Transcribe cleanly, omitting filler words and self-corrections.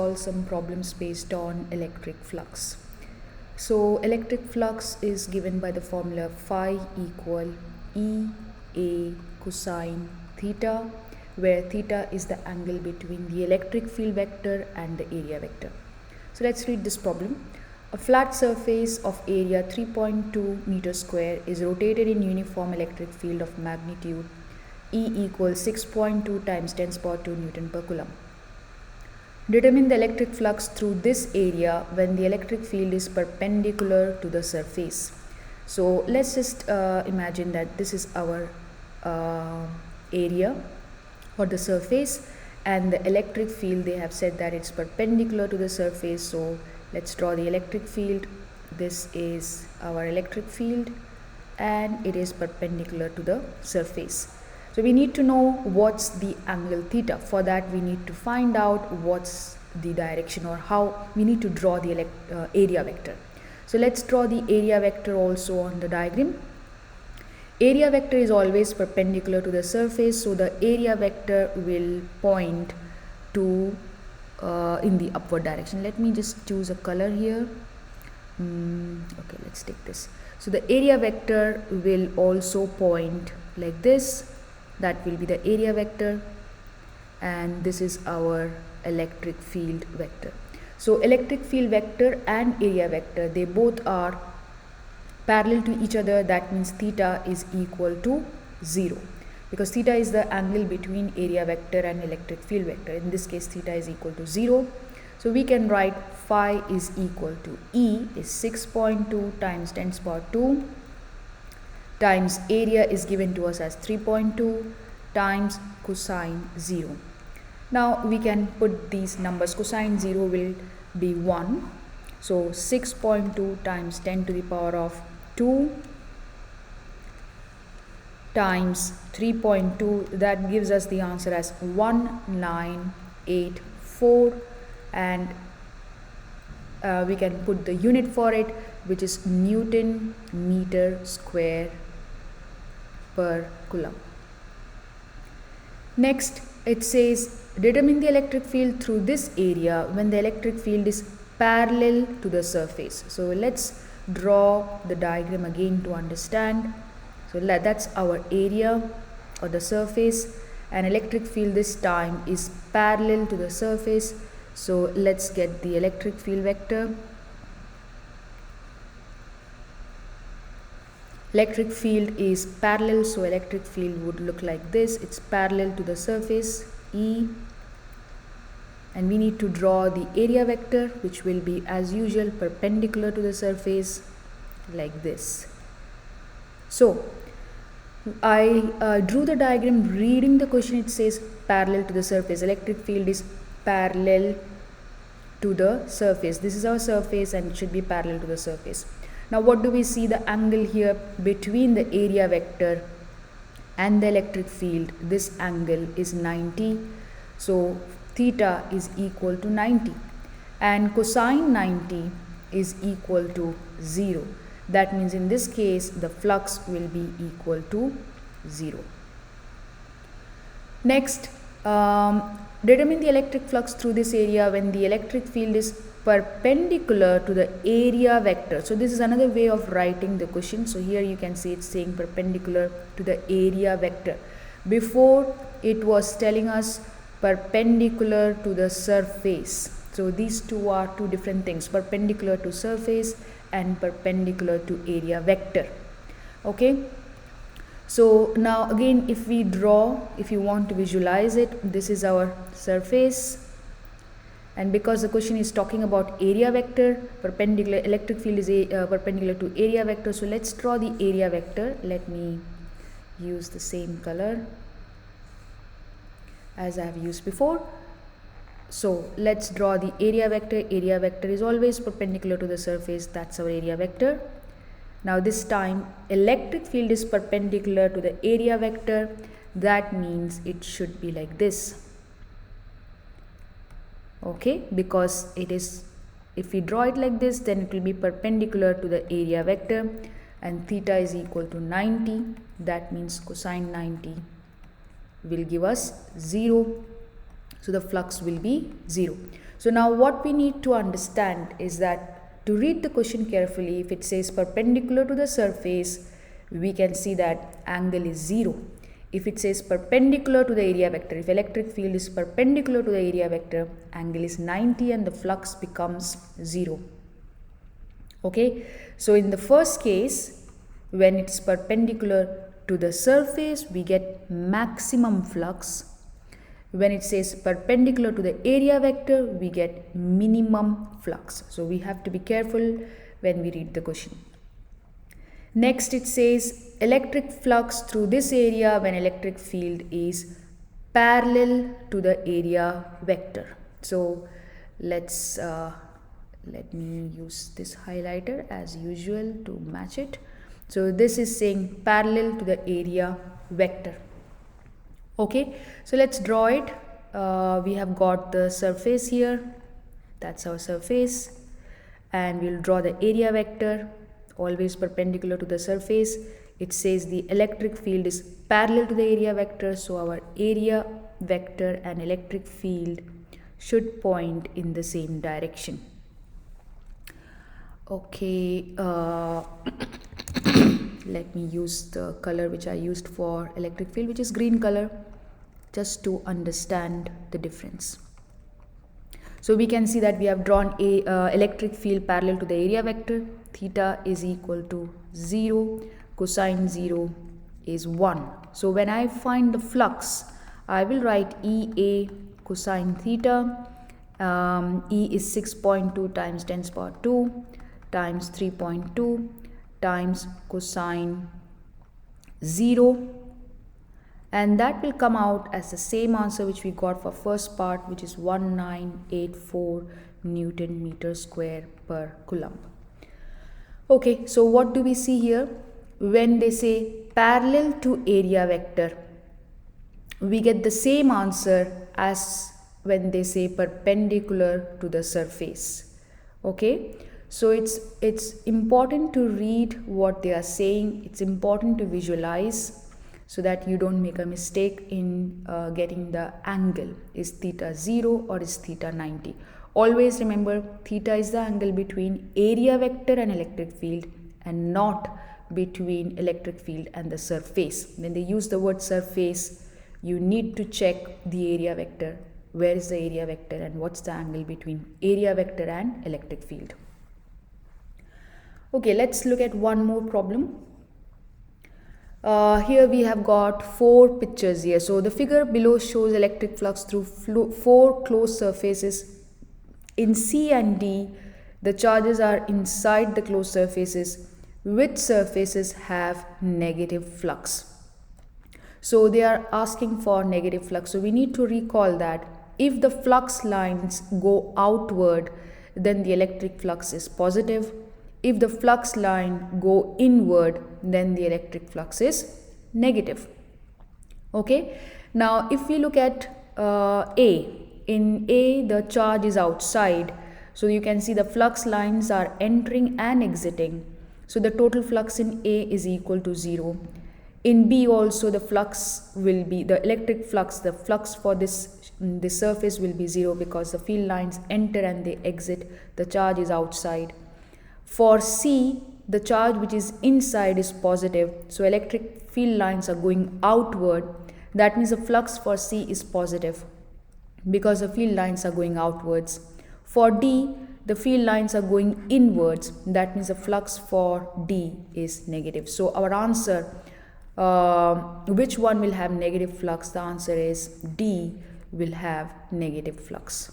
solve some problems based on electric flux. So electric flux is given by the formula phi equal E A cosine theta, where theta is the angle between the electric field vector and the area vector. So let's read this problem. A flat surface of area 3.2 meter square is rotated in uniform electric field of magnitude E equals 6.2 times 10 to the power 2 Newton per Coulomb. Determine the electric flux through this area when the electric field is perpendicular to the surface. So let's just imagine that this is our area or the surface, and the electric field, they have said that it's perpendicular to the surface. So let's draw the electric field. This is our electric field and it is perpendicular to the surface. So we need to know what's the angle theta. For that we need to find out what's the direction, or how we need to draw the area vector. So let's draw the area vector also on the diagram. Area vector is always perpendicular to the surface, so the area vector will point to in the upward direction. Let me just choose a color here. Okay, let's take this. So the area vector will also point like this. That will be the area vector, and this is our electric field vector. So electric field vector and area vector, they both are parallel to each other. That means theta is equal to 0, because theta is the angle between area vector and electric field vector. In this case, theta is equal to 0. So we can write phi is equal to E is 6.2 times 10 to the power 2 times area is given to us as 3.2 times cosine 0. Now we can put these numbers. Cosine 0 will be 1. So 6.2 times 10 to the power of 2 times 3.2, that gives us the answer as 1984, and we can put the unit for it, which is Newton meter square per Coulomb. Next, it says determine the electric field through this area when the electric field is parallel to the surface. So let's draw the diagram again to understand. So that's our area or the surface, and electric field this time is parallel to the surface. So let's get the electric field vector. Electric field is parallel, so electric field would look like this. It's parallel to the surface E, and we need to draw the area vector, which will be as usual perpendicular to the surface like this. So I drew the diagram reading the question. It says parallel to the surface. Electric field is parallel to the surface. This is our surface and it should be parallel to the surface. Now what do we see? The angle here between the area vector and the electric field, this angle is 90. So theta is equal to 90, and cosine 90 is equal to 0. That means in this case the flux will be equal to 0. Next, determine the electric flux through this area when the electric field is perpendicular to the area vector. So this is another way of writing the question. So here you can see it's saying perpendicular to the area vector. Before it was telling us perpendicular to the surface. So these two are two different things, perpendicular to surface and perpendicular to area vector. Okay. So now again, if we draw, if you want to visualize it, this is our surface, and because the question is talking about area vector, perpendicular electric field is perpendicular to area vector. So let's draw the area vector. Let me use the same color as I have used before. So let's draw the area vector. Area vector is always perpendicular to the surface. That's our area vector. Now this time electric field is perpendicular to the area vector. That means it should be like this. Okay, because it is, if we draw it like this, then it will be perpendicular to the area vector, and theta is equal to 90. That means cosine 90 will give us 0. So the flux will be 0. So now what we need to understand is that to read the question carefully, if it says perpendicular to the surface, we can see that angle is 0. If it says perpendicular to the area vector, if electric field is perpendicular to the area vector, angle is 90 and the flux becomes 0. Okay, so in the first case, when it's perpendicular to the surface, we get maximum flux. When it says perpendicular to the area vector, we get minimum flux. So we have to be careful when we read the question. Next, it says electric flux through this area when electric field is parallel to the area vector. So let me use this highlighter as usual to match it. So this is saying parallel to the area vector. Okay, so let's draw it. We have got the surface here. That's our surface. And we'll draw the area vector, always perpendicular to the surface. It says the electric field is parallel to the area vector. So our area vector and electric field should point in the same direction. Okay, let me use the color which I used for electric field, which is green color, just to understand the difference. So we can see that we have drawn a electric field parallel to the area vector. Theta is equal to 0, cosine 0 is 1. So when I find the flux, I will write EA cosine theta. E is 6.2 times 10 to the power 2 times 3.2 times cosine 0, and that will come out as the same answer which we got for first part, which is 1984 Newton meter square per coulomb. Okay, so what do we see here? When they say parallel to area vector, we get the same answer as when they say perpendicular to the surface. Okay, so it's important to read what they are saying. It's important to visualize so that you don't make a mistake in getting the angle. Is theta 0 or is theta 90? Always remember, theta is the angle between area vector and electric field and not between electric field and the surface. When they use the word surface, you need to check the area vector. Where is the area vector and what's the angle between area vector and electric field? Okay, let's look at one more problem. Here we have got 4 pictures here. So the figure below shows electric flux through 4 closed surfaces. In C and D, the charges are inside the closed surfaces. Which surfaces have negative flux? So they are asking for negative flux. So we need to recall that if the flux lines go outward, then the electric flux is positive. If the flux line go inward, then the electric flux is negative. Okay, now if we look at A, in A the charge is outside, so you can see the flux lines are entering and exiting. So the total flux in A is equal to 0. In B also the flux will be, the electric flux, the flux for this surface will be 0 because the field lines enter and they exit, the charge is outside. For C, the charge which is inside is positive, so electric field lines are going outward. That means the flux for C is positive because the field lines are going outwards. For D, the field lines are going inwards. That means the flux for D is negative. So our answer, which one will have negative flux? The answer is D will have negative flux.